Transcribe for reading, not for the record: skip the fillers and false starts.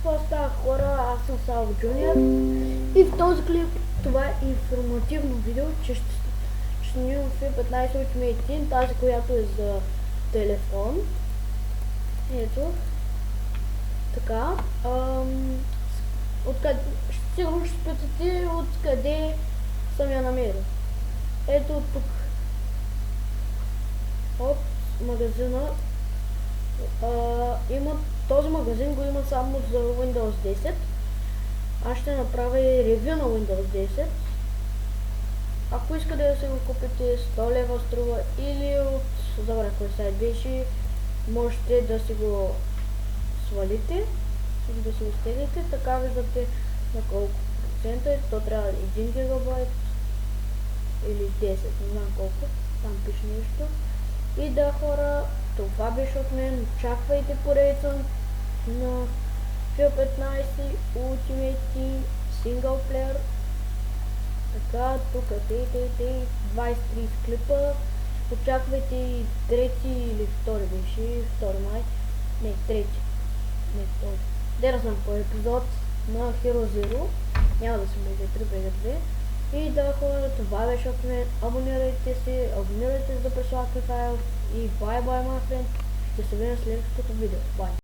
Какво става, хора? Аз съм Салво Джуниор и в този клип това е информативно видео, че ще снимам Fi-15 Ultimate Team, тази, която е за телефон. Ето. Така. Сигурно ще питате откъде съм я намерил. Ето тук. От магазина. Този магазин го има само за Windows 10. Аз ще направя и ревю на Windows 10. Ако искате да си го купите, 100 лева струва, или от забравя кой сайт беше, можете да си го свалите, да си го стеглите. Така виждате на колко процента е. То трябва 1 гигабайт или 10, не знам колко, там пише нещо. И да, хора, това беше от мен. Очаквайте поредица на Fi-15 Ultimate Team Single Player. Така, тук е 20-30 клипа. Очаквайте и трети или втори беше, втори май. Не, трети. Не, втори. Да знам кой епизод на Hero Zero. Няма да се BG3, BG2. И да, хора, това беше от мен. Абонирайте се за да присылате файл. И bye bye, my friend. Ще се видим в следващото видео. Bye.